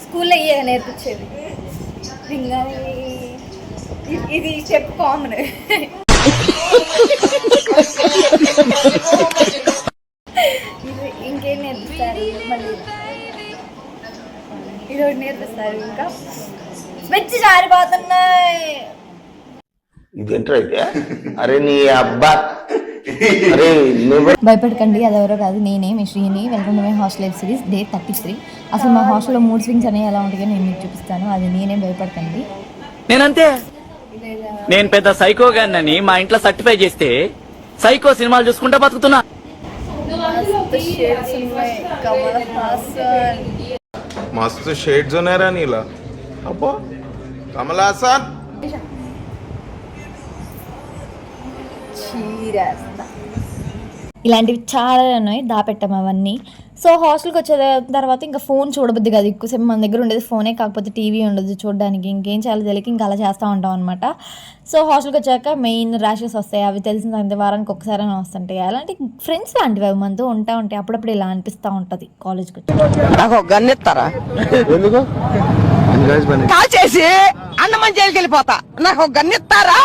స్కూల్లో ఇయ్యే నేర్పించేది రింగాని ఇది స్టెప్ కామన్. ఇది ఇంకేం నేర్పిస్తారు మళ్ళీ ఇది ఒకటి నేర్పిస్తారు. ఇంకా మెచ్చి జారిపోతున్నాయి. ఇదేంటైతే అరే నీ అబ్బా అరే భయపడకండి, అది ఎవరో కాదు, నేనే మీ Srini. Welcome to my hostel web series day 33. అసలు మా హాస్టల్లో మూడ్ స్వింగ్స్ అనేవి ఎలా ఉంటాయో నేను మీకు చూపిస్తాను. అది నేనే, భయపడకండి. నేనంతే, నేను పెద్ద సైకో గాని మా ఇంట్లో సర్టిఫై చేస్తే సైకో సినిమాలు చూసుకుంటా బతుకుతున్నా. मस्त शेड्स ఉన్నాయి రా నీలా. అబ్బో కమల్ హాసన్ ఇలాంటివి చాలా ఉన్నాయి, దాపెట్టాము అవన్నీ. సో హాస్టల్కి వచ్చే తర్వాత ఇంకా ఫోన్ చూడబుద్ది కాదు, ఎక్కువసేపు మన దగ్గర ఉండేది ఫోనే, కాకపోతే టీవీ ఉండదు చూడడానికి. ఇంకేం చేయాలో తెలియక ఇంకా అలా చేస్తూ ఉంటాం అనమాట. సో హాస్టల్కి వచ్చాక మెయిన్ ర్యాషెస్ వస్తాయి, అవి తెలిసిన తర్వాత వారానికి ఒకసారి వస్తుంటాయి. అలాంటి ఫ్రెండ్స్ లాంటివి అవి మనతో ఉంటాయి. అప్పుడప్పుడు ఇలా అనిపిస్తూ ఉంటుంది కాలేజ్కి వచ్చి. నాకు గన్నెత్తారా కాల్చేసి అన్నమని జైలుకి వెళ్ళిపోతా, నాకు గన్నెత్తారా.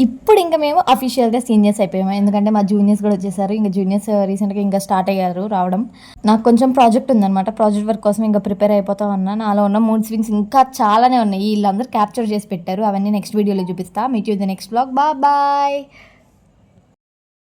ఇప్పుడు ఇంకా మేము అఫీషియల్గా సీనియర్స్ అయిపోయాము, ఎందుకంటే మా జూనియర్స్ కూడా వచ్చేసారు. ఇంకా జూనియర్స్ రీసెంట్గా ఇంకా స్టార్ట్ అయ్యారు రావడం. నాకు కొంచెం ప్రాజెక్ట్ ఉందన్నమాట, ప్రాజెక్ట్ వర్క్ కోసం ఇంకా ప్రిపేర్ అయిపోతా ఉన్నా. నాలో ఉన్న మూడ్ స్వింగ్స్ ఇంకా చాలానే ఉన్నాయి, వీళ్ళందరూ క్యాప్చర్ చేసి పెట్టారు. అవన్నీ నెక్స్ట్ వీడియోలో చూపిస్తా. Meet you the next blog. Bye.